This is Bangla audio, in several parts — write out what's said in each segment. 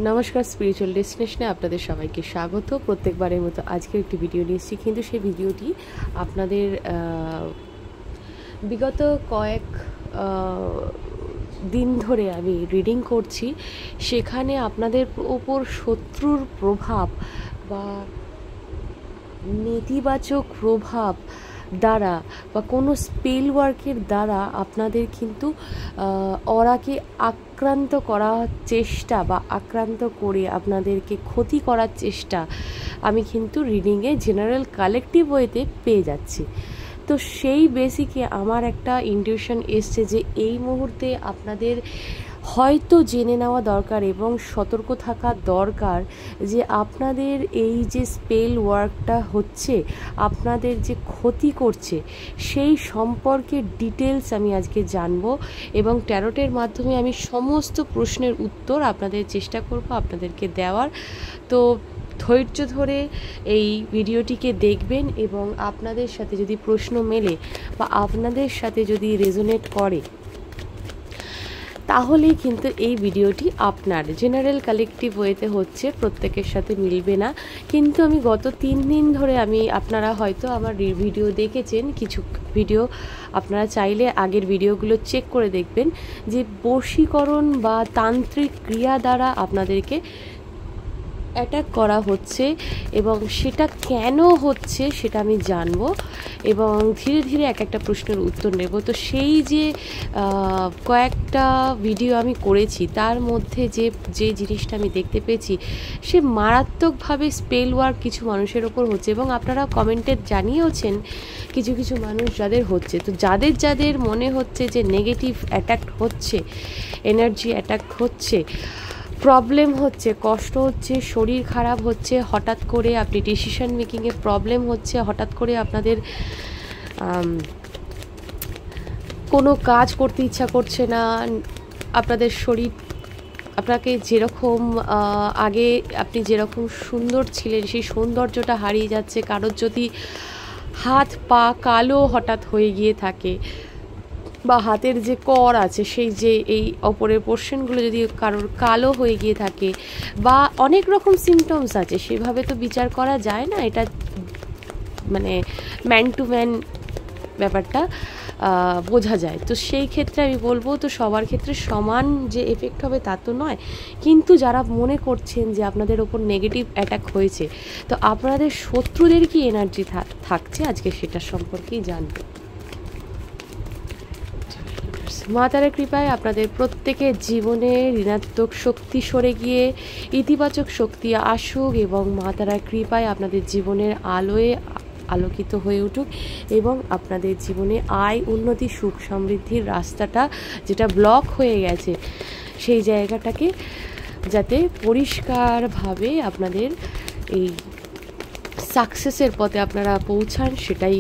নমস্কার, স্পিরিচুয়াল ডেস্টিনেশনে আপনাদের সবাইকে স্বাগত। প্রত্যেকবারের মতো আজকে একটি ভিডিও নিয়ে এসেছি, কিন্তু সেই ভিডিওটি আপনাদের বিগত কয়েক দিন ধরে আমি রিডিং করছি, সেখানে আপনাদের ওপর শত্রুর প্রভাব বা নেতিবাচক প্রভাব দ্বারা বা কোনো স্পেল ওয়ার্কের দ্বারা আপনাদের কিন্তু অরাকে আক্রান্ত করার চেষ্টা বা আক্রান্ত করে আপনাদেরকে ক্ষতি করার চেষ্টা আমি কিন্তু রিডিংয়ে জেনারেল কালেকটিভ ওয়েতে পেয়ে যাচ্ছি। তো সেই বেসিকে আমার একটা ইনটিউশন এসছে যে এই মুহূর্তে আপনাদের হয়তো জেনে নেওয়া দরকার এবং সতর্ক থাকা দরকার যে আপনাদের এই যে স্পেল ওয়ার্কটা হচ্ছে, আপনাদের যে ক্ষতি করছে, সেই সম্পর্কে ডিটেলস আমি আজকে জানবো এবং ট্যারোটের মাধ্যমে আমি সমস্ত প্রশ্নের উত্তর আপনাদের চেষ্টা করব আপনাদেরকে দেওয়ার। তো ধৈর্য ধরে এই ভিডিওটিকে দেখবেন এবং আপনাদের সাথে যদি প্রশ্ন মেলে বা আপনাদের সাথে যদি রেজোনেট করে তাহলেই কিন্তু এই ভিডিওটি আপনার। জেনারেল কালেকটিভ ওয়েতে হচ্ছে, প্রত্যেকের সাথে মিলবে না, কিন্তু আমি গত 3 দিন ধরে আপনারা হয়তো আমার ভিডিও দেখেছেন, কিছু ভিডিও আপনারা চাইলে আগের ভিডিওগুলো চেক করে দেখবেন যে বশীকরণ বা তান্ত্রিক ক্রিয়া দ্বারা আপনাদেরকে অ্যাটাক করা হচ্ছে এবং সেটা কেন হচ্ছে সেটা আমি জানবো এবং ধীরে ধীরে এক একটা প্রশ্নের উত্তর নেব। তো সেই যে কয়েকটা ভিডিও আমি করেছি তার মধ্যে যে জিনিসটা আমি দেখতে পেয়েছি, সে মারাত্মকভাবে স্পেল ওয়ার্ক কিছু মানুষের ওপর হচ্ছে এবং আপনারা কমেন্টে জানিয়েওছেন কিছু কিছু মানুষ যাদের হচ্ছে। তো যাদের মনে হচ্ছে যে নেগেটিভ অ্যাটাক হচ্ছে, এনার্জি অ্যাটাক হচ্ছে, প্রবলেম হচ্ছে, কষ্ট হচ্ছে, শরীর খারাপ হচ্ছে, হঠাৎ করে আপনি ডিসিশন মেকিংয়ে প্রবলেম হচ্ছে, হঠাৎ করে আপনাদের কোনো কাজ করতে ইচ্ছা করছে না, আপনাদের শরীর আপনাকে যেরকম আগে আপনি যেরকম সুন্দর ছিলেন সেই সৌন্দর্যটা হারিয়ে যাচ্ছে, কারোর যদি হাত পা কালো হঠাৎ হয়ে গিয়ে থাকে বা হাতের যে কর আছে সেই যে এই ওপরের পোর্শনগুলো যদি কারোর কালো হয়ে গিয়ে থাকে বা অনেক রকম সিমটমস আছে, সেভাবে তো বিচার করা যায় না, এটা মানে ম্যান টু ম্যান ব্যাপারটা বোঝা যায়। তো সেই ক্ষেত্রে আমি বলবো, তো সবার ক্ষেত্রে সমান যে এফেক্ট হবে তা তো নয়, কিন্তু যারা মনে করছেন যে আপনাদের ওপর নেগেটিভ অ্যাটাক হয়েছে, তো আপনাদের শত্রুদের কি এনার্জি থাকছে আজকে সেটা সম্পর্কেই জানবো। মা তারার কৃপায় আপনাদের প্রত্যেকের জীবনে ঋণাত্মক শক্তি সরে গিয়ে ইতিবাচক শক্তি আসুক এবং মা তারার কৃপায় আপনাদের জীবনের আলোয় আলোকিত হয়ে উঠুক এবং আপনাদের জীবনে আয়, উন্নতি, সুখ সমৃদ্ধির রাস্তাটা যেটা ব্লক হয়ে গেছে সেই জায়গাটাকে যাতে পরিষ্কারভাবে আপনাদের এই সাকসেসের পথে আপনারা পৌঁছান, সেটাই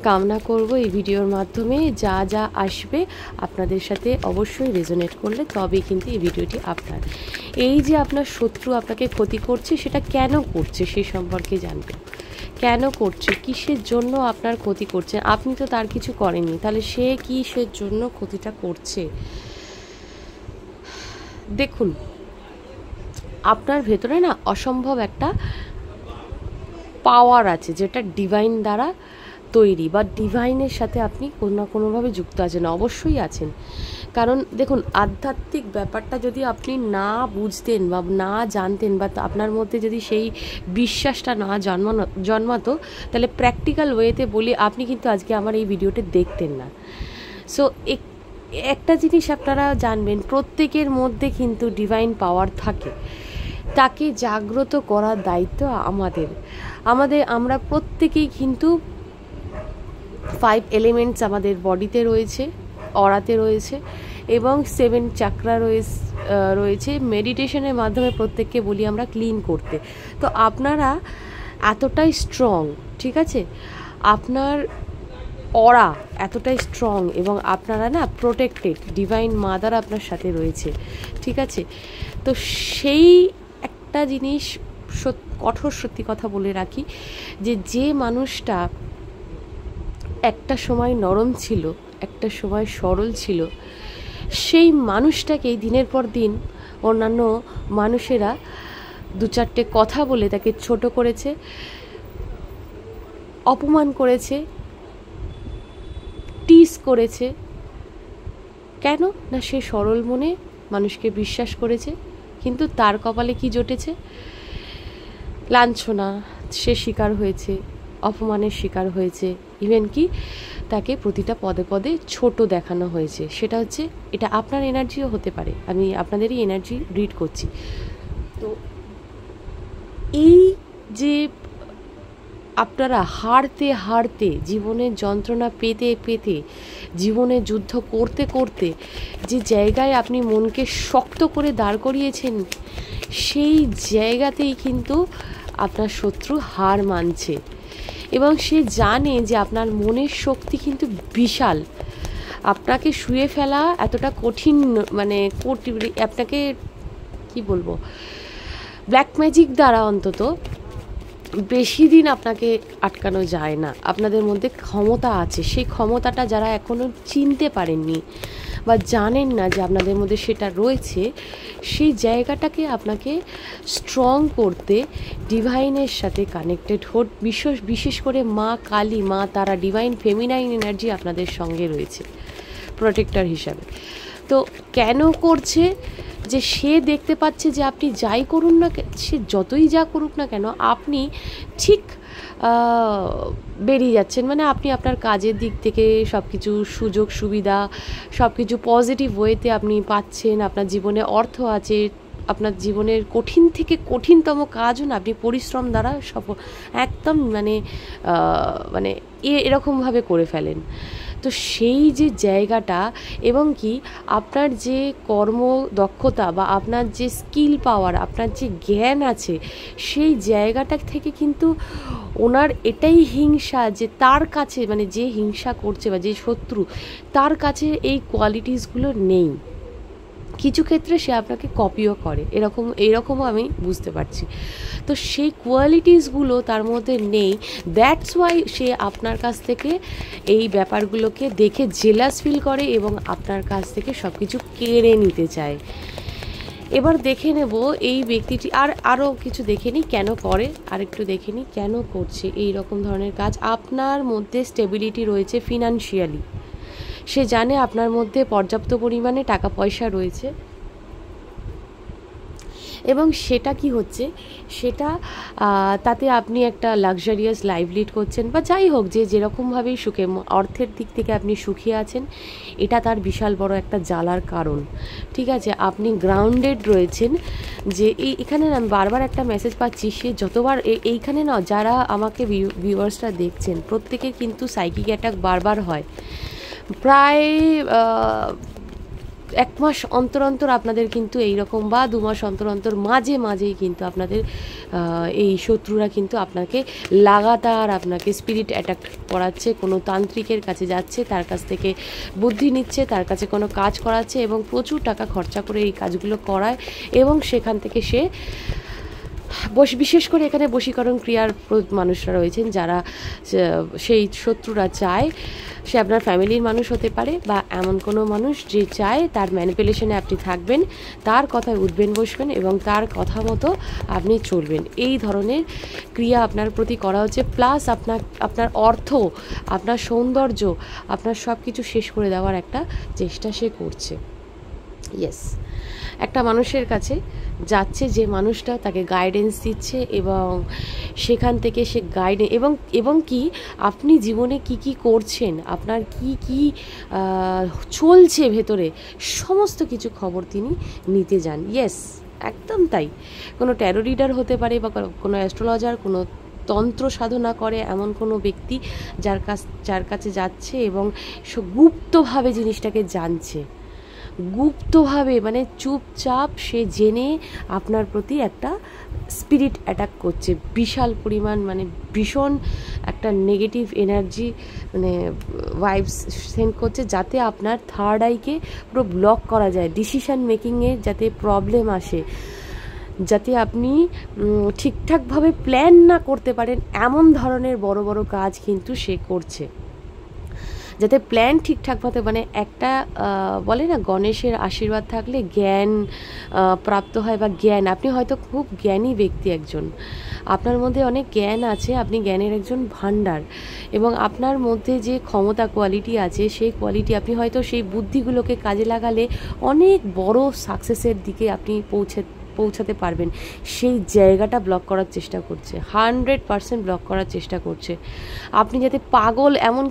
কামনা করব। এই ভিডিওর মাধ্যমে যা যা আসবে আপনাদের সাথে অবশ্যই রেজোনেট করলে তবেই কিন্তু এই ভিডিওটি আপনার। এই যে আপনার শত্রু আপনাকে ক্ষতি করছে, সেটা কেন করছে সেই সম্পর্কে জানবেন। কেন করছে, কিসের জন্য আপনার ক্ষতি করছে, আপনি তো তার কিছু করেননি, তাহলে সে কিসের জন্য ক্ষতিটা করছে। দেখুন, আপনার ভেতরে না অসম্ভব একটা পাওয়ার আছে যেটা ডিভাইন দ্বারা তৈরি বা ডিভাইনের সাথে আপনি কোনো না কোনোভাবে যুক্ত আছেন, অবশ্যই আছেন। কারণ দেখুন, আধ্যাত্মিক ব্যাপারটা যদি আপনি না বুঝতেন বা না জানতেন বা আপনার মধ্যে যদি সেই বিশ্বাসটা না জন্মাতো, তাহলে প্র্যাকটিক্যাল ওয়েতে বলি আপনি কিন্তু আজকে আমার এই ভিডিওটা দেখতেন না। সো একটা জিনিস আপনারা জানবেন, প্রত্যেকের মধ্যে কিন্তু ডিভাইন পাওয়ার থাকে, তাকে জাগ্রত করার দায়িত্ব আমরা প্রত্যেকেই কিন্তু 5 এলিমেন্টস আমাদের বডিতে রয়েছে, অরাতে রয়েছে এবং 7 চাকরা রয়েছে। মেডিটেশনের মাধ্যমে প্রত্যেককে বলি আমরা ক্লিন করতে। তো আপনারা এতটাই স্ট্রং, ঠিক আছে, আপনার অরা এতটাই স্ট্রং এবং আপনারা না প্রোটেক্টেড, ডিভাইন মাদার আপনার সাথে রয়েছে, ঠিক আছে। তো সেই একটা জিনিস কঠোর সত্যি কথা বলে রাখি, যে মানুষটা একটা সময় নরম ছিল, একটা সময় সরল ছিল, সেই মানুষটাকেই দিনের পর দিন অন্যান্য মানুষেরা দু চারটে কথা বলে তাকে ছোট করেছে, অপমান করেছে, টিজ করেছে। কেন না সে সরল মনে মানুষকে বিশ্বাস করেছে, কিন্তু তার কপালে কি জটেছে? লাঞ্ছনা সে শিকার হয়েছে, অপমানের শিকার হয়েছে, ইভেন কি তাকে প্রতিটা পদে পদে ছোট দেখানো হয়েছে। সেটা হচ্ছে, এটা আপনার এনার্জিও হতে পারে, আমি আপনাদেরই এনার্জি রিড করছি। তো এই যে আপনারা হারতে হারতে, জীবনের যন্ত্রণা পেতে পেতে, জীবনে যুদ্ধ করতে করতে যে জায়গায় আপনি মনকে শক্ত করে দাঁড় করিয়েছেন, সেই জায়গাতেই কিন্তু আপনার শত্রু হার মানছে এবং সে জানে যে আপনার মনের শক্তি কিন্তু বিশাল। আপনাকে শুয়ে ফেলা এতটা কঠিন, মানে আপনাকে কি বলবো, ব্ল্যাক ম্যাজিক দ্বারা অন্তত বেশি দিন আপনাকে আটকানো যায় না। আপনাদের মধ্যে ক্ষমতা আছে, সেই ক্ষমতাটা যারা এখনও চিনতে পারেননি বা জানেন না যে আপনাদের মধ্যে সেটা রয়েছে, সেই জায়গাটাকে আপনাকে স্ট্রং করতে ডিভাইনের সাথে কানেক্টেড বিশেষ করে মা কালী, মা তারা, ডিভাইন ফেমিনাইন এনার্জি আপনাদের সঙ্গে রয়েছে প্রোটেক্টর হিসাবে। তো কেন করছে? যে সে দেখতে পাচ্ছে যে আপনি যাই করুন না, সে যতই যা করুক না কেন, আপনি ঠিক বেরিয়ে যাচ্ছেন। মানে আপনি আপনার কাজের দিক থেকে সব কিছু সুযোগ সুবিধা, সব কিছু পজিটিভ ওয়েতে আপনি পাচ্ছেন, আপনার জীবনে অর্থ আছে, আপনার জীবনের কঠিন থেকে কঠিনতম কাজও না আপনি পরিশ্রম দ্বারা একদম মানে এরকমভাবে করে ফেলেন। তো সেই যে জায়গাটা এবং কি আপনার যে কর্মদক্ষতা বা আপনার যে স্কিল পাওয়ার, আপনার যে জ্ঞান আছে, সেই জায়গাটা থেকে কিন্তু ওনার এটাই হিংসা যে তার কাছে, মানে যে হিংসা করছে বা যে শত্রু, তার কাছে এই কোয়ালিটিসগুলো নেই। কিছু ক্ষেত্রে সে আপনাকে কপিও করে, এরকমও আমি বুঝতে পারছি। তো সেই কোয়ালিটিসগুলো তার মধ্যে নেই, দ্যাটস ওয়াই সে আপনার কাছ থেকে এই ব্যাপারগুলোকে দেখে জেলাস ফিল করে এবং আপনার কাছ থেকে সব কিছু কেড়ে নিতে চায়। এবার দেখে নেব এই ব্যক্তিটি, আরও কিছু দেখে নিই কেন করে, আরেকটু দেখে নিই কেন করছে এই রকম ধরনের কাজ। আপনার মধ্যে স্টেবিলিটি রয়েছে ফিনান্সিয়ালি, সে জানে আপনার মধ্যে পর্যাপ্ত পরিমাণে টাকা পয়সা রয়েছে এবং সেটা কি হচ্ছে, সেটা তাতে আপনি একটা লাক্সারিয়াস লাইফ লিড করছেন বা যাই হোক, যে যেরকমভাবেই সুখে, অর্থের দিক থেকে আপনি সুখী আছেন, এটা তার বিশাল বড় একটা জ্বালার কারণ। ঠিক আছে, আপনি গ্রাউন্ডেড রয়েছেন। যে এখানে আমি বারবার একটা মেসেজ পাচ্ছি, সে যতবার এইখানে না, যারা আমাকে ভিউয়ার্সরা দেখছেন, প্রত্যেকের কিন্তু সাইকিক অ্যাটাক বারবার হয়। প্রায় 1 মাস অন্তর অন্তর আপনাদের কিন্তু এইরকম, বা 2 মাস অন্তর অন্তর মাঝেই কিন্তু আপনাদের এই শত্রুরা কিন্তু আপনাকে লাগাতার আপনাকে স্পিরিট অ্যাটাক করাচ্ছে, কোনো তান্ত্রিকের কাছে যাচ্ছে, তার কাছ থেকে বুদ্ধি নিচ্ছে, তার কাছে কোনো কাজ করাচ্ছে এবং প্রচুর টাকা খরচা করে এই কাজগুলো করায় এবং সেখান থেকে সে বিশেষ করে এখানে বশীকরণ ক্রিয়ার মানুষরা রয়েছেন, যারা সেই শত্রুরা চায়, সে আপনার ফ্যামিলির মানুষ হতে পারে বা এমন কোনো মানুষ যে চায় তার ম্যানিপুলেশনে আপনি থাকবেন, তার কথায় উঠবেন বসবেন এবং তার কথা মতো আপনি চলবেন। এই ধরনের ক্রিয়া আপনার প্রতি করা হচ্ছে, প্লাস আপনার অর্থ, আপনার সৌন্দর্য, আপনার সব কিছু শেষ করে দেওয়ার একটা চেষ্টা সে করছে। ইয়েস, একটা মানুষের কাছে যাচ্ছে, যে মানুষটা তাকে গাইডেন্স দিচ্ছে এবং সেখান থেকে সে এবং কি আপনি জীবনে কি করছেন, আপনার কি চলছে ভেতরে, সমস্ত কিছু খবর তিনি নিতে যান। ইয়েস, একদম তাই। কোনো ট্যারো রিডার হতে পারে বা কোনো অ্যাস্ট্রোলজার, কোনো তন্ত্র সাধনা করে এমন কোনো ব্যক্তি যার কাছে যাচ্ছে এবং গুপ্তভাবে জিনিসটাকে জানছে, গুপ্তভাবে, মানে চুপচাপ সে জেনে আপনার প্রতি একটা স্পিরিট অ্যাটাক করছে, বিশাল পরিমাণ, মানে ভীষণ একটা নেগেটিভ এনার্জি, মানে ভাইবস সেন্ড করছে, যাতে আপনার থার্ড আইকে পুরো ব্লক করা যায়, ডিসিশন মেকিংয়ে যাতে প্রবলেম আসে, যাতে আপনি ঠিকঠাকভাবে প্ল্যান না করতে পারেন, এমন ধরনের বড় বড় কাজ কিন্তু সে করছে। যাতে প্ল্যান ঠিকঠাক মতো, মানে একটা বলে না গণেশের আশীর্বাদ থাকলে জ্ঞান প্রাপ্ত হয় বা জ্ঞান, আপনি হয়তো খুব জ্ঞানী ব্যক্তি একজন, আপনার মধ্যে অনেক জ্ঞান আছে, আপনি জ্ঞানের একজন ভাণ্ডার, এবং আপনার মধ্যে যে ক্ষমতা কোয়ালিটি আছে সেই কোয়ালিটি আপনি হয়তো সেই বুদ্ধিগুলোকে কাজে লাগালে অনেক বড় সাকসেসের দিকে আপনি পৌঁছাতে পারবেন। সেই জায়গাটা ব্লক করার চেষ্টা করছে, 100% ব্লক করার চেষ্টা করছে। আপনি যাতে পাগল, এমন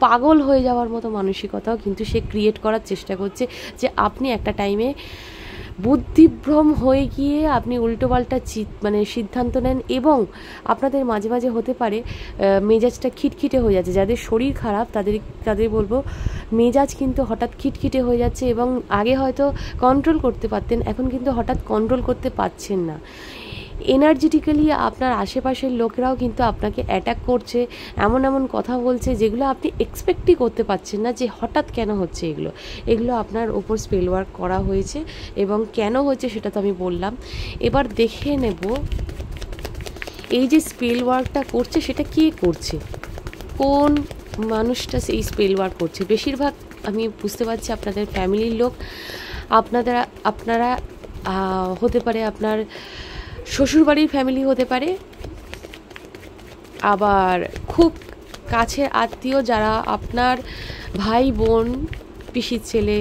পাগল হয়ে যাওয়ার মতো মানসিকতাও কিন্তু সে ক্রিয়েট করার চেষ্টা করছে, যে আপনি একটা টাইমে বুদ্ধিভ্রম হয়ে গিয়ে আপনি উল্টোপাল্টা সিদ্ধান্ত নেন, এবং আপনাদের মাঝে মাঝে হতে পারে মেজাজটা খিটখিটে হয়ে যাচ্ছে। যাদের শরীর খারাপ তাদের বলবো মেজাজ কিন্তু হঠাৎ খিটখিটে হয়ে যাচ্ছে, এবং আগে হয়তো কন্ট্রোল করতে পারতেন, এখন কিন্তু হঠাৎ কন্ট্রোল করতে পারছেন না। এনার্জেটিক্যালি আপনার আশেপাশের লোকেরাও কিন্তু আপনাকে অ্যাটাক করছে, এমন কথা বলছে যেগুলো আপনি এক্সপেক্টই করতে পারছেন না, যে হঠাৎ কেন হচ্ছে এগুলো আপনার ওপর স্পেল ওয়ার্ক করা হয়েছে, এবং কেন হচ্ছে সেটা তো আমি বললাম। এবার দেখে নেব এই যে স্পেল ওয়ার্কটা করছে সেটা কে করছে, কোন মানুষটা সেই স্পেল ওয়ার্ক করছে। বেশিরভাগ আমি বুঝতে পারছি আপনাদের ফ্যামিলির লোক, আপনারা হতে পারে আপনার শ্বশুরবাড়ির ফ্যামিলি হতে পারে, আবার খুব কাছের আত্মীয় যারা আপনার ভাই বোন, পিসির ছেলে,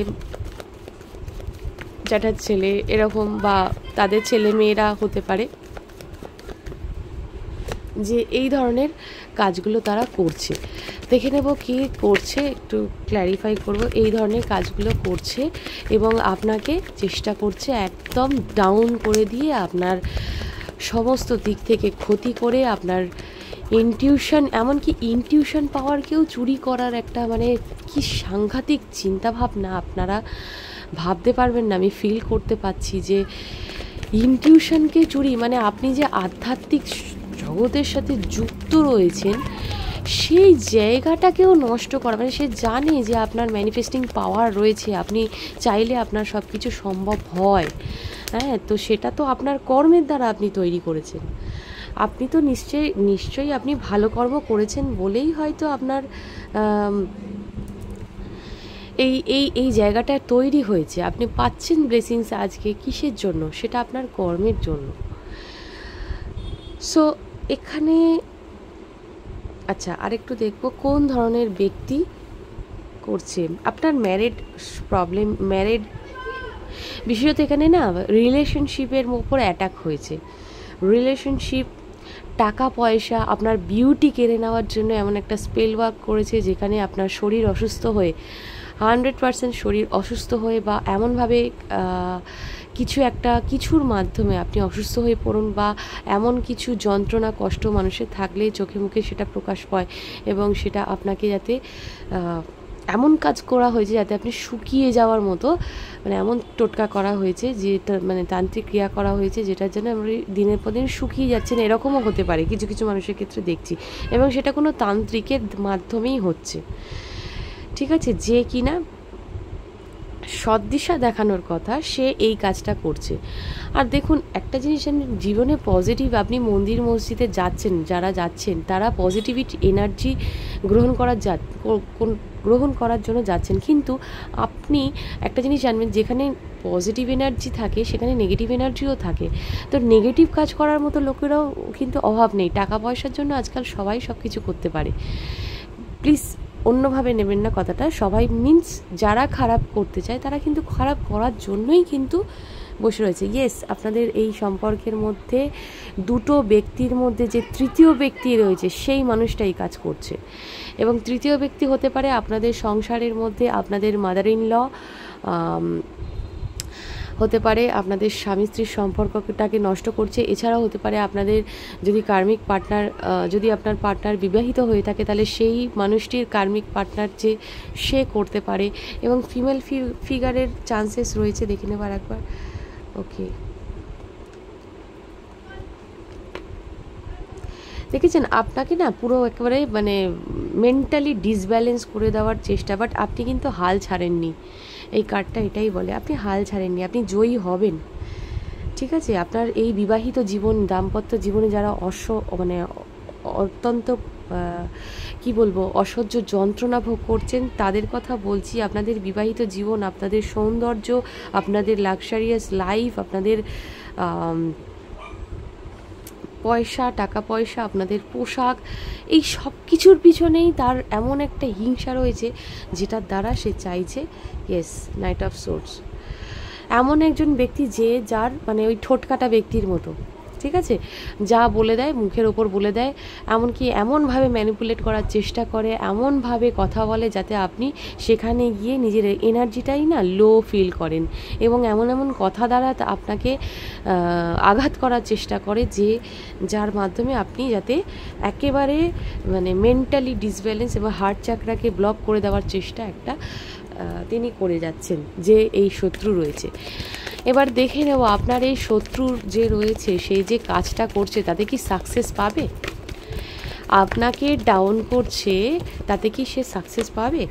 জ্যাঠার ছেলে, এরকম, বা তাদের ছেলে মেয়েরা হতে পারে, যে এই ধরনের কাজগুলো তারা করছে। দেখে নেব কি করছে, একটু ক্ল্যারিফাই করব। এই ধরনের কাজগুলো করছে এবং আপনাকে চেষ্টা করছে একদম ডাউন করে দিয়ে আপনার সমস্ত দিক থেকে ক্ষতি করে, আপনার ইনটিউশন, এমনকি ইনটিউশন পাওয়ারকেও চুরি করার একটা কি সাংঘাতিক চিন্তাভাবনা, আপনারা ভাবতে পারবেন না। আমি ফিল করতে পারছি যে ইনটিউশনকে চুরি, আপনি যে আধ্যাত্মিক জগতের সাথে যুক্ত রয়েছেন সেই জায়গাটাকেও নষ্ট করা, সে জানে যে আপনার ম্যানিফেস্টিং পাওয়ার রয়েছে, আপনি চাইলে আপনার সব কিছু সম্ভব হয়। হ্যাঁ, তো সেটা তো আপনার কর্মের দ্বারা আপনি তৈরি করেছেন। আপনি তো নিশ্চয়ই আপনি ভালো কর্ম করেছেন বলেই হয়তো আপনার এই জায়গাটা তৈরি হয়েছে। আপনি পাচ্ছেন ব্লেসিংস আজকে কিসের জন্য? সেটা আপনার কর্মের জন্য। সো এখানে আচ্ছা, আরেকটু দেখব কোন ধরনের ব্যক্তি করছে। আপনার ম্যারিড প্রবলেম, বিশেষত এখানে না রিলেশনশিপের উপর অ্যাটাক হয়েছে। রিলেশনশিপ, টাকা পয়সা, আপনার বিউটি কেড়ে নেওয়ার জন্য এমন একটা স্পেল ওয়ার্ক করেছে, যেখানে আপনার শরীর অসুস্থ হয়ে 100% শরীর অসুস্থ হয়ে, বা এমনভাবে কিছুর মাধ্যমে আপনি অসুস্থ হয়ে পড়ুন, বা এমন কিছু যন্ত্রণা কষ্ট মানুষের থাকলে চোখে মুখে সেটা প্রকাশ পায়, এবং সেটা আপনাকে যাতে এমন কাজ করা হয়েছে যাতে আপনি শুকিয়ে যাওয়ার মতো, এমন টোটকা করা হয়েছে, যেটা তান্ত্রিক ক্রিয়া করা হয়েছে, যেটার জন্য আমরা দিনের পর দিন শুকিয়ে যাচ্ছেন। এরকমও হতে পারে কিছু মানুষের ক্ষেত্রে দেখছি, এবং সেটা কোনো তান্ত্রিকের মাধ্যমেই হচ্ছে। ঠিক আছে, যে কিনা সদ্দিশা দেখানোর কথা, সে এই কাজটা করছে। আর দেখুন একটা জিনিস, জীবনে পজিটিভ, আপনি মন্দির মসজিদে যাচ্ছেন, যারা যাচ্ছেন তারা পজিটিভিটি এনার্জি গ্রহণ করার জন্য যাচ্ছেন, কিন্তু আপনি একটা জিনিস জানবেন, যেখানে পজিটিভ এনার্জি থাকে সেখানে নেগেটিভ এনার্জিও থাকে। তো নেগেটিভ কাজ করার মতো লোকেরাও কিন্তু অভাব নেই। টাকা পয়সার জন্য আজকাল সবাই সব কিছু করতে পারে। প্লিজ অন্যভাবে নেবেন না কথাটা। সবাই মিন্স যারা খারাপ করতে চায় তারা কিন্তু খারাপ করার জন্যই কিন্তু বসে রয়েছে। ইয়েস, আপনাদের এই সম্পর্কের মধ্যে দুটো ব্যক্তির মধ্যে যে তৃতীয় ব্যক্তি রয়েছে সেই মানুষটাই কাজ করছে, এবং তৃতীয় ব্যক্তি হতে পারে আপনাদের সংসারের মধ্যে আপনাদের মাদার ইন ল, হতে পারে আপনাদের স্বামী স্ত্রীর সম্পর্কটাকে নষ্ট করছে। এছাড়াও হতে পারে আপনাদের যদি কার্মিক পার্টনার, যদি আপনার পার্টনার বিবাহিত হয়ে থাকে তাহলে সেই মানুষটির কার্মিক পার্টনার যে সে করতে পারে, এবং ফিমেল ফিগারের চান্সেস রয়েছে। দেখে নেবার একবার। ওকে, দেখেছেন আপনাকে না পুরো একেবারে মেন্টালি ডিসব্যালেন্স করে দেওয়ার চেষ্টা, বাট আপনি কিন্তু হাল ছাড়েননি। এই কার্ডটা এটাই বলে, আপনি হাল ছাড়েননি, আপনি জয়ী হবেন। ঠিক আছে, আপনার এই বিবাহিত জীবন, দাম্পত্য জীবনে যারা অত্যন্ত কি বলবো, অসহ্য যন্ত্রণা ভোগ করছেন তাদের কথা বলছি। আপনাদের বিবাহিত জীবন, আপনাদের সৌন্দর্য, আপনাদের লাক্সারিয়াস লাইফ, আপনাদের পয়সা, টাকা পয়সা, আপনাদের পোশাক, এই সব কিছুর পিছনেই তার এমন একটা হিংসা রয়েছে যেটার দ্বারা সে চাইছে, ইয়েস, নাইট অফ সোর্ডস। এমন একজন ব্যক্তি যে যার মানে ওই ঠোঁটকাটা ব্যক্তির মতো, ঠিক আছে, যা বলে দেয় মুখের ওপর বলে দেয়, এমনকি এমনভাবে ম্যানিপুলেট করার চেষ্টা করে, এমনভাবে কথা বলে যাতে আপনি সেখানে গিয়ে নিজের এনার্জিটাই না লো ফিল করেন, এবং এমন এমন কথা দ্বারা আপনাকে আঘাত করার চেষ্টা করে যে যার মাধ্যমে আপনি যাতে একেবারে মানে মেন্টালি ডিসব্যালেন্স এবং হার্ট চাকরাকে ব্লক করে দেওয়ার চেষ্টা একটা তিনি করে যাচ্ছেন, যে এই শত্রু রয়েছে। এবার দেখে নেব আপনার এই শত্রুর যে রয়েছে সেই যে কাজটা করছে তাতে কি সাকসেস পাবে? আপনাকে ডাউন করছে, তাতে কি সে সাকসেস পাবে?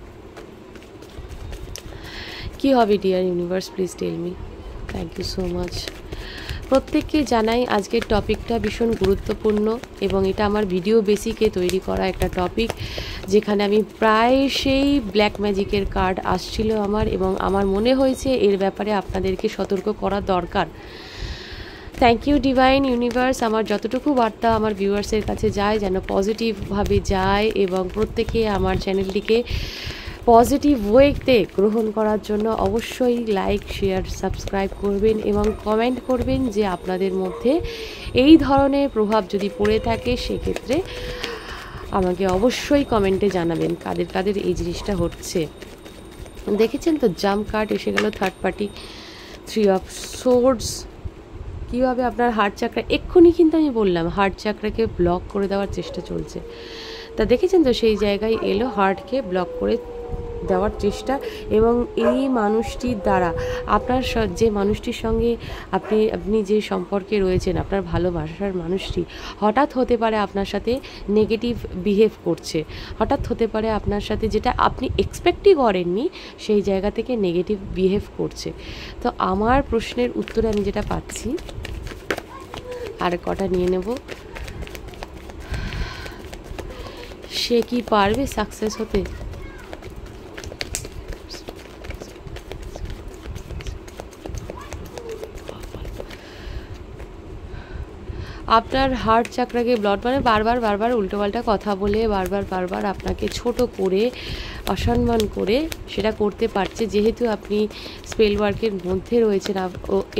কি হবে dear universe, please tell me. Thank you so much. প্রত্যেককে জানাই আজকের টপিকটা ভীষণ গুরুত্বপূর্ণ, এবং এটা আমার ভিডিও বেসিকে তৈরি করা একটা টপিক, যেখানে আমি প্রায় সেই ব্ল্যাক ম্যাজিকের কার্ড আসছিল আমার, এবং আমার মনে হয়েছে এর ব্যাপারে আপনাদেরকে সতর্ক করা দরকার। থ্যাংক ইউ ডিভাইন ইউনিভার্স, আমার যতটুকু বার্তা আমার ভিউয়ার্সের কাছে যায় যেন পজিটিভভাবে যায়, এবং প্রত্যেকে আমার চ্যানেলটিকে পজিটিভ ওয়েতে গ্রহণ করার জন্য অবশ্যই লাইক, শেয়ার, সাবস্ক্রাইব করবেন এবং কমেন্ট করবেন যে আপনাদের মধ্যে এই ধরনের প্রভাব যদি পড়ে থাকে সেক্ষেত্রে আমাকে অবশ্যই কমেন্টে জানাবেন কাদের কাদের এই জিনিসটা হচ্ছে। দেখেছেন তো, জাম্প কার্ড এসে গেল, থার্ড পার্টি, 3 অফ সোর্ডস। কীভাবে আপনার হার্ট চাকরা, এক্ষুনি কিন্তু আমি বললাম হার্ট চাকরাকে ব্লক করে দেওয়ার চেষ্টা চলছে, তা দেখেছেন তো সেই জায়গায় এলো, হার্টকে ব্লক করে দেওয়ার চেষ্টা। এবং এই মানুষটির দ্বারা আপনার যে মানুষটির সঙ্গে আপনি যে সম্পর্কে রয়েছেন, আপনার ভালোবাসার মানুষটি হঠাৎ হতে পারে আপনার সাথে নেগেটিভ বিহেভ করছে, হঠাৎ হতে পারে আপনার সাথে যেটা আপনি এক্সপেক্টই করেননি সেই জায়গা থেকে নেগেটিভ বিহেভ করছে। তো আমার প্রশ্নের উত্তরে আমি যেটা পাচ্ছি, আর কটা নিয়ে নেব, সে কি পারবে সাকসেস হতে? আপনার হার্ট চাকরাকে ব্লড মানে বারবার উল্টোপাল্টা কথা বলে বারবার আপনাকে ছোট করে, অসম্মান করে সেটা করতে পারছে। যেহেতু আপনি স্পেল ওয়ার্কের মধ্যে রয়েছেন,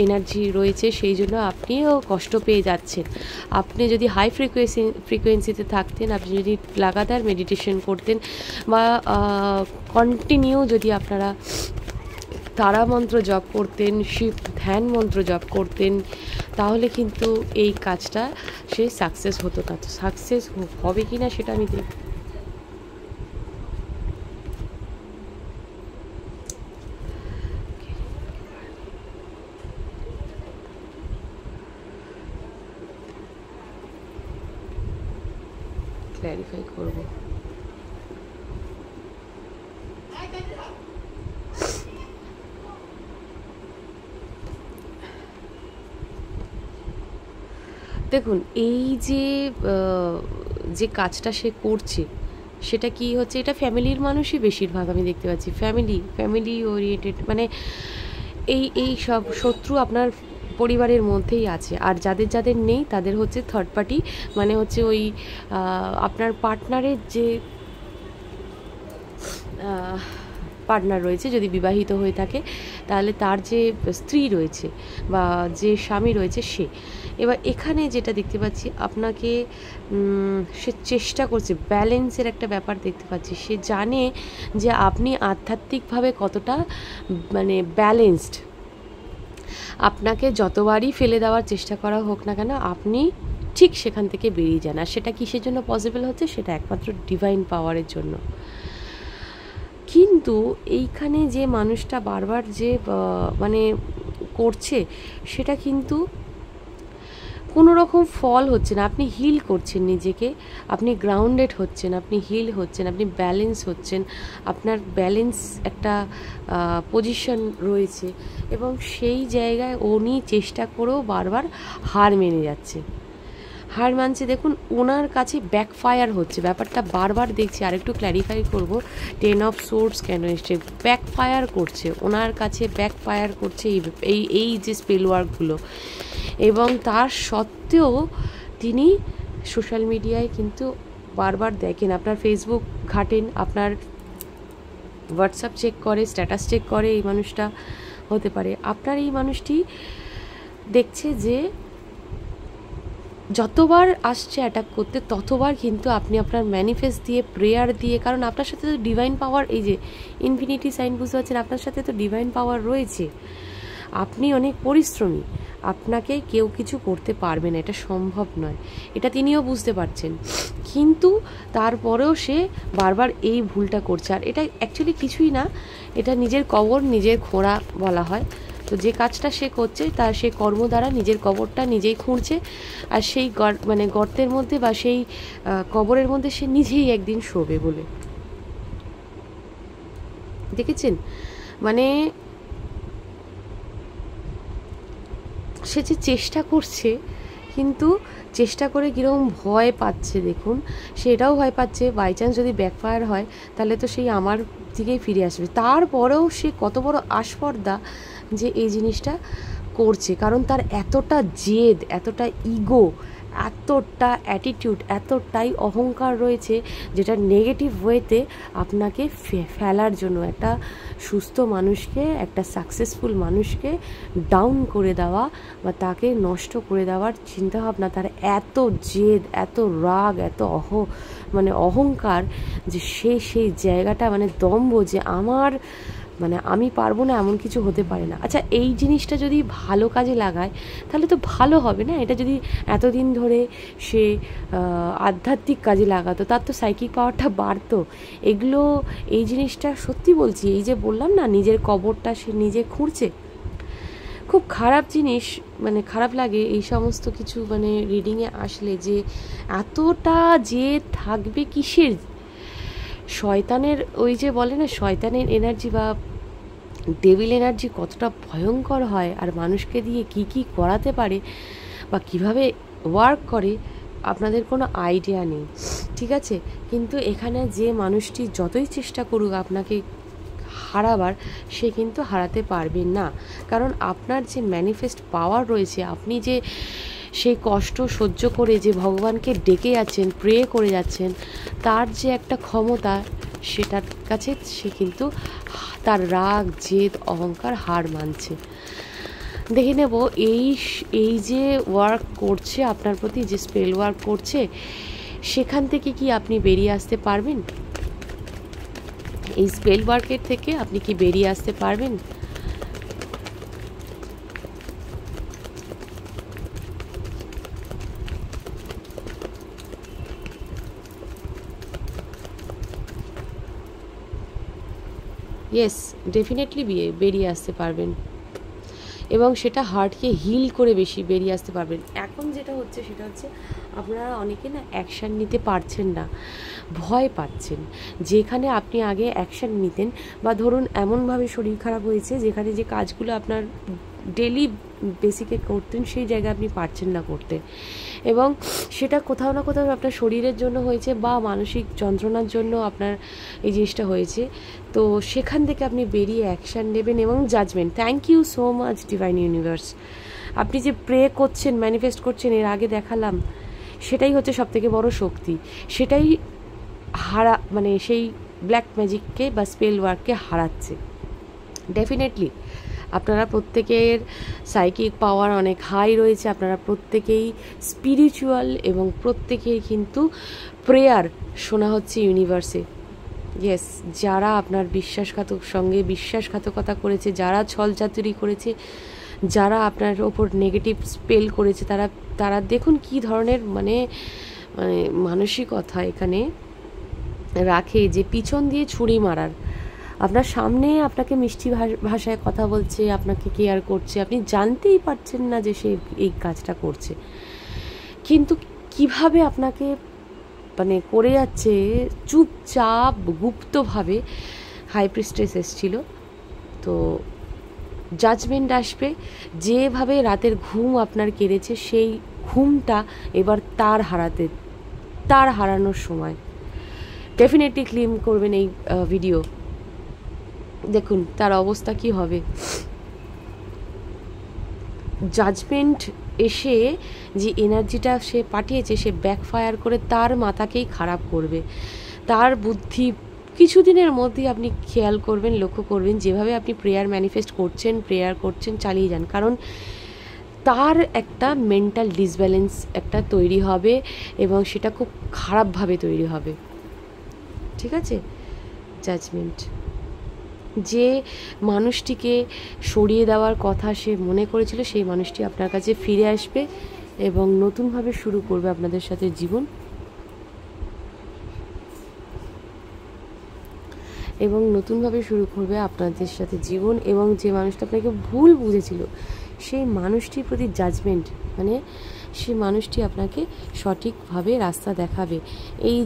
এনার্জি রয়েছে, সেই জন্য আপনিও কষ্ট পেয়ে যাচ্ছেন। আপনি যদি হাই ফ্রিকোয়েন্সিতে থাকতেন, আপনি যদি লাগাতার মেডিটেশন করতেন, বা কন্টিনিউ যদি আপনারা তারা মন্ত্র জপ করতেন, শিব ধ্যান মন্ত্র জপ করতেন, তাহলে কিন্তু এই কাজটা সে সাকসেস হতো না। তো সাকসেস হবে কি না সেটা আমি দেখব। ক্ল্যারিফাই করব। দেখুন, এই যে কাজটা সে করছে সেটা কি হচ্ছে, এটা ফ্যামিলির মানুষই বেশিরভাগ আমি দেখতে পাচ্ছি, ফ্যামিলি ওরিয়েন্টেড, মানে এই সব শত্রু আপনার পরিবারের মধ্যেই আছে। আর যাদের নেই তাদের হচ্ছে থার্ড পার্টি, মানে হচ্ছে ওই আপনার পার্টনারের যে পার্টনার রয়েছে, যদি বিবাহিত হয়ে থাকে তাহলে তার যে স্ত্রী রয়েছে বা যে স্বামী রয়েছে সে। এবার এখানে যেটা দেখতে পাচ্ছি, আপনাকে সে চেষ্টা করছে, ব্যালেন্সের একটা ব্যাপার দেখতে পাচ্ছি। সে জানে যে আপনি আধ্যাত্মিকভাবে কতটা মানে ব্যালেন্সড। আপনাকে যতবারই ফেলে দেওয়ার চেষ্টা করা হোক না কেন, আপনি ঠিক সেখান থেকে বেরিয়ে যান। আর সেটা কিসের জন্য পসিবল হচ্ছে, সেটা একমাত্র ডিভাইন পাওয়ারের জন্য। কিন্তু এইখানে যে মানুষটা বারবার যে মানে করছে, সেটা কিন্তু কোনো রকম ফল হচ্ছে না। আপনি হিল করছেন নিজেকে, আপনি গ্রাউন্ডেড হচ্ছেন, আপনি হিল হচ্ছেন, আপনি ব্যালেন্স হচ্ছেন, আপনার ব্যালেন্স একটা পজিশন রয়েছে, এবং সেই জায়গায় উনি চেষ্টা করেও বারবার হার মেনে যাচ্ছে। হার মানছে। দেখুন ওনার কাছে ব্যাকফায়ার হচ্ছে, ব্যাপারটা বারবার দেখছি, আরেকটু ক্ল্যারিফাই করব। 10 অফ সোর্ডস কেন এসছে, ব্যাকফায়ার করছে ওনার কাছে, ব্যাকফায়ার করছে এই এই যে স্পেল ওয়ার্কগুলো। এবং তার সত্ত্বেও তিনি সোশ্যাল মিডিয়ায় কিন্তু বারবার দেখেন, আপনার ফেসবুক ঘাটেন, আপনার হোয়াটসঅ্যাপ চেক করে, স্ট্যাটাস চেক করে, এই মানুষটা হতে পারে। আপনার এই মানুষটি দেখছে যে যতবার আসছে অ্যাটাক করতে, ততবার কিন্তু আপনি আপনার ম্যানিফেস্ট দিয়ে, প্রেয়ার দিয়ে, কারণ আপনার সাথে তো ডিভাইন পাওয়ার, এই যে ইনফিনিটি সাইন বুঝতে পারছেন, আপনার সাথে তো ডিভাইন পাওয়ার রয়েছে। আপনি অনেক পরিশ্রমী, আপনাকে কেউ কিছু করতে পারবে না, এটা সম্ভব নয়, এটা তিনিও বুঝতে পারছেন। কিন্তু তারপরেও সে বারবার এই ভুলটা করছে। আর এটা অ্যাকচুয়ালি কিছুই না, এটা নিজের কবর নিজের খোঁড়া বলা হয়। তো যে কাজটা সে করছে তার সে কর্ম দ্বারা নিজের কবরটা নিজেই খুঁড়ছে, আর সেই মানে গর্তের মধ্যে বা সেই কবরের মধ্যে সে নিজেই একদিন শোবে বলে। দেখেছেন, মানে সে যে চেষ্টা করছে, কিন্তু চেষ্টা করে কীরকম ভয় পাচ্ছে দেখুন, সেটাও ভয় পাচ্ছে বাই চান্স যদি ব্যাকফায়ার হয় তাহলে তো সেই আমার দিকেই ফিরে আসবে। তারপরেও সে কত বড় আস্পর্ধা যে এই জিনিসটা করছে, কারণ তার এতটা জেদ, এতটা ইগো, এতটা অ্যাটিটিউড, এতটাই অহংকার রয়েছে, যেটা নেগেটিভ ওয়েতে আপনাকে ফেলার জন্য, একটা সুস্থ মানুষকে, একটা সাকসেসফুল মানুষকে ডাউন করে দেওয়া বা তাকে নষ্ট করে দেওয়ার চিন্তাভাবনা, তার এত জেদ, এত রাগ, এত মানে অহংকার, যে সেই জায়গাটা মানে দম্ভ, যে আমার মানে আমি পারবো না, এমন কিছু হতে পারে না। আচ্ছা, এই জিনিসটা যদি ভালো কাজে লাগায় তাহলে তো ভালো হবে না। এটা যদি এতদিন ধরে সে আধ্যাত্মিক কাজে লাগাতো, তার তো সাইকিক পাওয়ারটা বাড়তো। এগুলো, এই জিনিসটা সত্যি বলছি, এই যে বললাম না নিজের কবরটা সে নিজে খুঁড়ছে, খুব খারাপ জিনিস, মানে খারাপ লাগে এই সমস্ত কিছু মানে রিডিংয়ে আসলে, যে এতটা যে থাকবে কিসের। শয়তানের ওই যে বলে না, শয়তানের এনার্জি বা ডেভিল এনার্জি কতটা ভয়ঙ্কর হয়, আর মানুষকে দিয়ে কি কি করাতে পারে বা কিভাবে ওয়ার্ক করে আপনাদের কোনো আইডিয়া নেই, ঠিক আছে। কিন্তু এখানে যে মানুষটি যতই চেষ্টা করুক আপনাকে হারাবার, সে কিন্তু হারাতে পারবেন না, কারণ আপনার যে ম্যানিফেস্ট পাওয়ার রয়েছে, আপনি যে সেই কষ্ট সহ্য করে যে ভগবানকে ডেকে যাচ্ছেন, প্রে করে যাচ্ছেন, তার যে একটা ক্ষমতা, সেটার কাছে সে কিন্তু তার রাগ, জেদ, অহংকার হার মানছে। দেখে নেব এই যে ওয়ার্ক করছে আপনার প্রতি, যে স্পেল ওয়ার্ক করছে, সেখান থেকে কি আপনি বেরিয়ে আসতে পারবেন? এই স্পেল ওয়ার্কের থেকে আপনি কি বেরিয়ে আসতে পারবেন? ইয়েস, ডেফিনেটলি বেরিয়ে আসতে পারবেন, এবং সেটা হার্টকে হিল করে বেশি বেরিয়ে আসতে পারবেন। এখন যেটা হচ্ছে সেটা হচ্ছে আপনারা অনেকে না অ্যাকশান নিতে পারছেন না, ভয় পাচ্ছেন। যেখানে আপনি আগে অ্যাকশান নিতেন, বা ধরুন এমনভাবে শরীর খারাপ হয়েছে যেখানে যে কাজগুলো আপনার ডেলি বেসিকে করতেন, সেই জায়গায় আপনি পারছেন না করতে, এবং সেটা কোথাও না কোথাও আপনার শরীরের জন্য হয়েছে বা মানসিক যন্ত্রণার জন্য আপনার এই জিনিসটা হয়েছে। তো সেখান থেকে আপনি বেরিয়ে অ্যাকশান নেবেন এবং judgment. Thank you so much divine universe. আপনি যে প্রে করছেন, ম্যানিফেস্ট করছেন, এর আগে দেখালাম, সেটাই হচ্ছে সবথেকে বড় শক্তি। সেটাই মানে সেই ব্ল্যাক ম্যাজিককে বা স্পেল ওয়ার্ককে হারাচ্ছে। ডেফিনেটলি আপনারা প্রত্যেকের সাইকিক পাওয়ার অনেক হাই রয়েছে, আপনারা প্রত্যেকেই স্পিরিচুয়াল, এবং প্রত্যেকেই কিন্তু প্রেয়ার শোনা হচ্ছে ইউনিভার্সে। ইয়েস, যারা আপনার বিশ্বাসঘাতকতা করেছে, যারা ছলচাতুরি করেছে, যারা আপনার ওপর নেগেটিভ স্পেল করেছে, তারা দেখুন কি ধরনের মানে মানসিকতা এখানে রাখে, যে পিছন দিয়ে ছুরি মারার। আপনার সামনে আপনাকে মিষ্টি ভাষায় কথা বলছে, আপনাকে কেয়ার করছে, আপনি জানতেই পারছেন না যে সে এই কাজটা করছে, কিন্তু কিভাবে আপনাকে মানে করে যাচ্ছে চুপচাপ গুপ্তভাবে। হাই প্রিস্টেস এসেছিল, তো জাজমেন্ট আসবে। যেভাবে রাতের ঘুম আপনার কেড়েছে, সেই ঘুমটা এবার তার হারানোর সময়। ডেফিনেটলি ক্লেম করবেন এই ভিডিও, দেখুন তার অবস্থা কি হবে। জাজমেন্ট এসে যে এনার্জিটা সে পাঠিয়েছে সে ব্যাকফায়ার করে তার মাথাকেই খারাপ করবে। তার বুদ্ধি কিছুদিনের মধ্যেই আপনি খেয়াল করবেন, লক্ষ্য করবেন, যেভাবে আপনি প্রেয়ার ম্যানিফেস্ট করছেন চালিয়ে যান, কারণ তার একটা মেন্টাল ডিসব্যালেন্স একটা তৈরি হবে এবং সেটা খুব খারাপভাবে তৈরি হবে। ঠিক আছে? জাজমেন্ট, যে মানুষটিকে সরিয়ে দেওয়ার কথা সে মনে করেছিল সেই মানুষটি আপনার কাছে ফিরে আসবে এবং নতুনভাবে শুরু করবে আপনাদের সাথে জীবন, এবং যে মানুষটা আপনাকে ভুল বুঝেছিল সেই মানুষটির প্রতি জাজমেন্ট, মানে সেই মানুষটি আপনাকে সঠিকভাবে রাস্তা দেখাবে। এই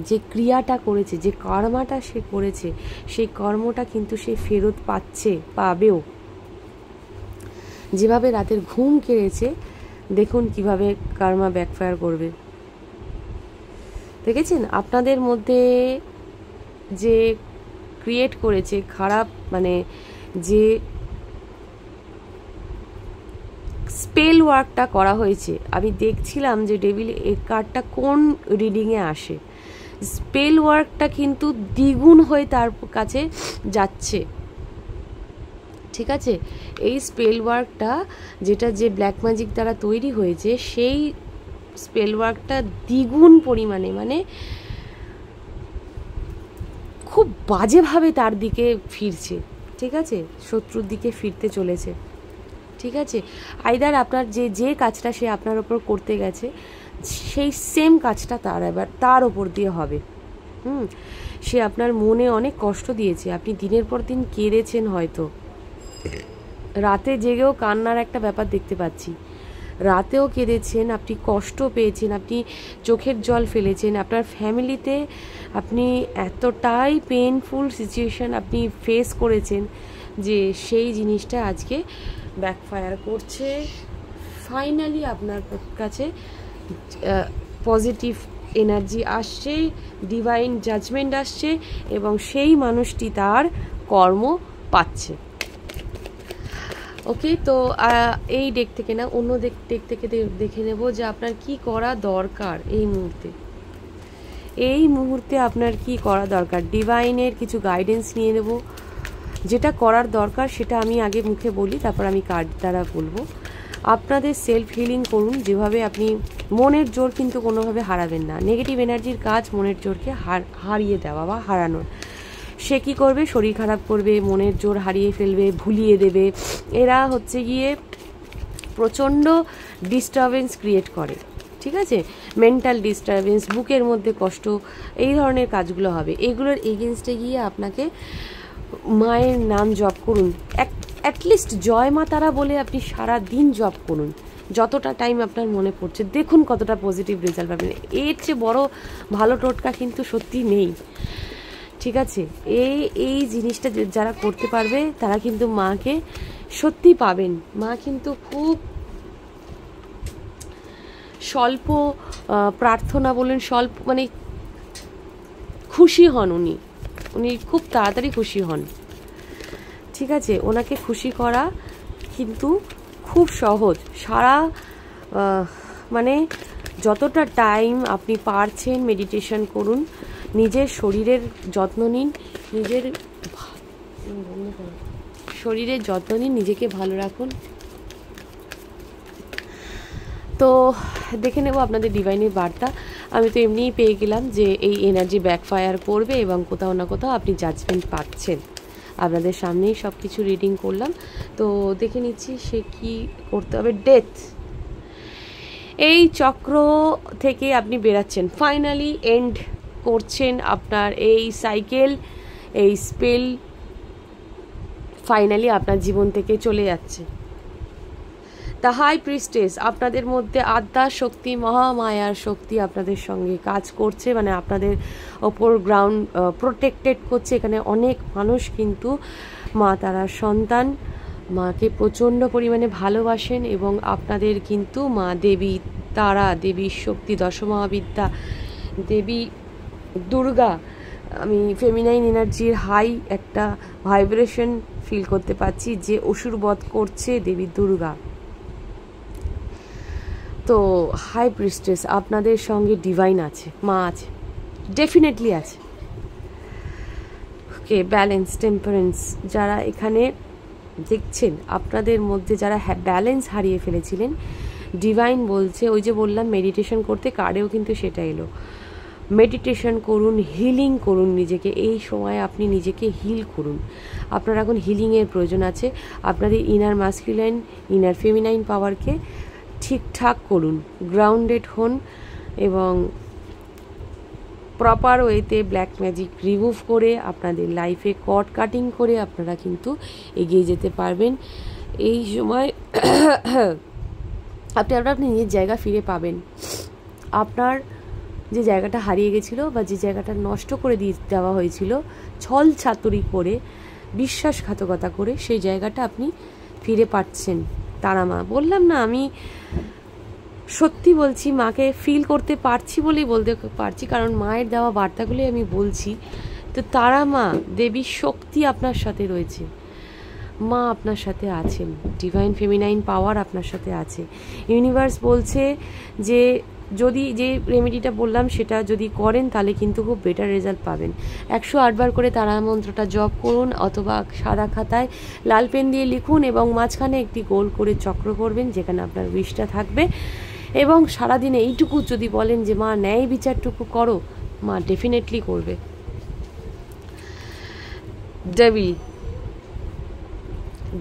যে ক্রিয়াটা করেছে, যে কর্মটা সে করেছে, সেই কর্মটা কিন্তু সে ফেরত পাবেও। যেভাবে রাতের ঘুম কেড়েছে, দেখুন কিভাবে কর্মা ব্যাকফায়ার করবে। দেখেছেন আপনাদের মধ্যে যে ক্রিয়েট করেছে খারাপ, মানে যে স্পেল ওয়ার্কটা করা হয়েছে, আমি দেখছিলাম যে ডেভিল এই কার্ডটা কোন রিডিংয়ে আসে, স্পেল ওয়ার্কটা কিন্তু দ্বিগুণ হয়ে তার কাছে যাচ্ছে। ঠিক আছে? এই স্পেল ওয়ার্কটা যে ব্ল্যাক ম্যাজিক দ্বারা তৈরি হয়েছে, সেই স্পেল ওয়ার্কটা দ্বিগুণ পরিমাণে, মানে খুব বাজেভাবে তার দিকে ফিরছে। ঠিক আছে? শত্রুর দিকে ফিরতে চলেছে। ঠিক আছে? আইদার আপনার যে কাজটা সে আপনার ওপর করতে গেছে সেই সেম কাজটা তার ওপর দিয়ে হবে। সে আপনার মনে অনেক কষ্ট দিয়েছে, আপনি দিনের পর দিন কেঁদেছেন, হয়তো রাতে জেগেও কান্নার একটা ব্যাপার দেখতে পাচ্ছি, রাতেও কেঁদেছেন, আপনি কষ্ট পেয়েছেন, আপনি চোখের জল ফেলেছেন, আপনার ফ্যামিলিতে আপনি এতটাই পেইনফুল সিচুয়েশন আপনি ফেস করেছেন যে সেই জিনিসটা আজকে ব্যাকফায়ার করছে। ফাইনালি আপনার কাছে পজিটিভ এনার্জি আসছে, ডিভাইন জাজমেন্ট আসছে এবং সেই মানুষটি তার কর্ম পাচ্ছে। ওকে, তো এই ডেক থেকে না অন্য ডেক থেকে দেখে নেব যে আপনার কি করা দরকার এই মুহূর্তে আপনার কি করা দরকার। ডিভাইনের কিছু গাইডেন্স নিয়ে নেব, যেটা করার দরকার সেটা আমি আগে মুখে বলি, তারপর আমি কার্ড দ্বারা বলবো। আপনাদের সেলফ হিলিং করুন, যেভাবে আপনি মনের জোর কিন্তু কোনোভাবে হারাবেন না। নেগেটিভ এনার্জির কাজ মনের জোরকে হারিয়ে দেওয়া বা হারানোর। সে কী করবে? শরীর খারাপ করবে, মনের জোর হারিয়ে ফেলবে, ভুলিয়ে দেবে। এরা হচ্ছে গিয়ে প্রচণ্ড ডিস্টারবেন্স ক্রিয়েট করে। ঠিক আছে? মেন্টাল ডিস্টারবেন্স, বুকের মধ্যে কষ্ট, এই ধরনের কাজগুলো হবে। এগুলোর এগেনস্টে গিয়ে আপনাকে মায়ের নাম জপ করুন, অ্যাটলিস্ট জয় মা তারা বলে আপনি সারা দিন জপ করুন, যতটা টাইম আপনার মনে পড়ছে। দেখুন কতটা পজিটিভ রেজাল্ট পাবেন। এর চেয়ে বড় ভালো টোটকা কিন্তু সত্যি নেই। ঠিক আছে? এই জিনিসটা যারা করতে পারবে তারা কিন্তু মাকে সত্যি পাবেন। মা কিন্তু খুব স্বল্প প্রার্থনা বলেন, স্বল্প মানে খুশি হন, উনি খুব তাড়াতাড়ি খুশি হন। ঠিক আছে? ওনাকে খুশি করা কিন্তু খুব সহজ। সারা মানে যতটা টাইম আপনি পারছেন মেডিটেশন করুন, নিজের শরীরের যত্ন নিন, নিজেকে ভালো রাখুন। তো দেখে নেব আপনাদের ডিভাইনের বার্তা। আমি তো এমনিই পেয়ে গেলাম যে এই এনার্জি ব্যাকফায়ার করবে এবং কোথাও না কোথাও আপনি জাজমেন্ট পাচ্ছেন। আপনাদের সামনেই সব কিছু রিডিং করলাম, তো দেখে নিচ্ছি সে কি করতে হবে। ডেথ, এই চক্র থেকে আপনি বেরাচ্ছেন, ফাইনালি এন্ড করছেন আপনার এই সাইকেল, এই স্পেল ফাইনালি আপনার জীবন থেকে চলে যাচ্ছে। দ্য হাই প্রিস্টেস, আপনাদের মধ্যে আত্মার শক্তি, মহামায়ার শক্তি আপনাদের সঙ্গে কাজ করছে, মানে আপনাদের ওপর গ্রাউন্ড প্রোটেক্টেড করছে। এখানে অনেক মানুষ কিন্তু মা তারার সন্তান, মাকে প্রচণ্ড পরিমাণে ভালোবাসেন এবং আপনাদের কিন্তু মা দেবী তারা, দেবী শক্তি, দশমহাবিদ্যা, দেবী দুর্গা, আমি ফেমিনাইন এনার্জির হাই একটা ভাইব্রেশন ফিল করতে পারছি, যে অসুর বধ করছে দেবী দুর্গা। তো হাই প্রিস্টেস আপনাদের সঙ্গে ডিভাইন আছে, মা আছে, ডেফিনেটলি আছে। ওকে, ব্যালেন্স, টেম্পারেন্স, যারা এখানে দেখছেন আপনাদের মধ্যে যারা ব্যালেন্স হারিয়ে ফেলেছিলেন, ডিভাইন বলছে, ওই যে বললাম মেডিটেশন করতে, কার্ডেও কিন্তু সেটা এলো, মেডিটেশন করুন, হিলিং করুন নিজেকে, এই সময় আপনি নিজেকে হিল করুন। আপনার এখন হিলিংয়ের প্রয়োজন আছে, আপনাদের ইনার মাস্কুলাইন, ইনার ফেমিনাইন পাওয়ারকে ঠিকঠাক করুন, গ্রাউন্ডেড হন এবং প্রপার ওয়েতে ব্ল্যাক ম্যাজিক রিমুভ করে আপনাদের লাইফে কট কাটিং করে আপনারা কিন্তু এগিয়ে যেতে পারবেন। এই সময় আপনার নিজের জায়গা ফিরে পাবেন। আপনার যে জায়গাটা হারিয়ে গেছিলো বা যে জায়গাটা নষ্ট করে দেওয়া হয়েছিল ছল ছাতুরি করে, বিশ্বাসঘাতকতা করে, সেই জায়গাটা আপনি ফিরে পাচ্ছেন। তারা মা, বললাম না, আমি সত্যি বলছি, মাকে ফিল করতে পারছি বলেই বলতে পারছি, কারণ মায়ের দেওয়া বার্তাগুলোই আমি বলছি। তো তারা মা, দেবীর শক্তি আপনার সাথে রয়েছে, মা আপনার সাথে আছেন, ডিভাইন ফেমিনাইন পাওয়ার আপনার সাথে আছে। ইউনিভার্স বলছে যে যদি যে রেমেডিটা বললাম সেটা যদি করেন তাহলে কিন্তু খুব বেটার রেজাল্ট পাবেন। 108 বার করে তারা মন্ত্রটা জপ করুন, অথবা সাদা খাতায় লাল পেন দিয়ে লিখুন এবং মাঝখানে একটি গোল করে চক্র করবেন যেখানে আপনার উইশটা থাকবে। এবং সারাদিনে এইটুকু যদি বলেন যে মা ন্যায় বিচারটুকু করো, মা ডেফিনেটলি করবে।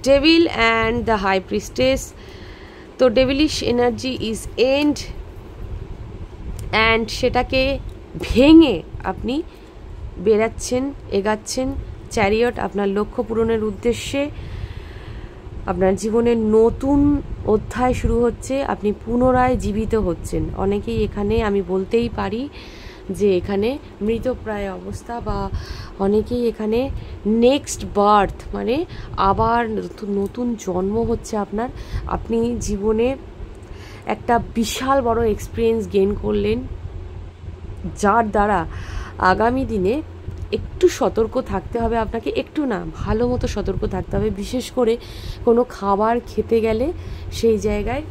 Devil and the high priestess. তো devilish energy is end, and সেটাকে ভেঙে আপনি বেরাচ্ছেন, এগাচ্ছেন। চ্যারিয়ট আপনার লক্ষ্য পূরণের উদ্দেশ্যে, আপনার জীবনের নতুন অধ্যায় শুরু হচ্ছে, আপনি পুনরায় জীবিত হচ্ছেন। অনেকেই এখানে, আমি বলতেই পারি যে এখানে মৃতপ্রায় অবস্থা, বা অনেকেই এখানে নেক্সট বার্থ, মানে আবার নতুন জন্ম হচ্ছে আপনার। আপনি জীবনে একটা বিশাল বড় এক্সপিরিয়েন্স গেইন করলেন, যার দ্বারা আগামী দিনে একটু সতর্ক থাকতে হবে আপনাকে, একটু না, ভালো মতো সতর্ক থাকতে হবে। বিশেষ করে কোনো খাবার খেতে গেলে সেই জায়গায়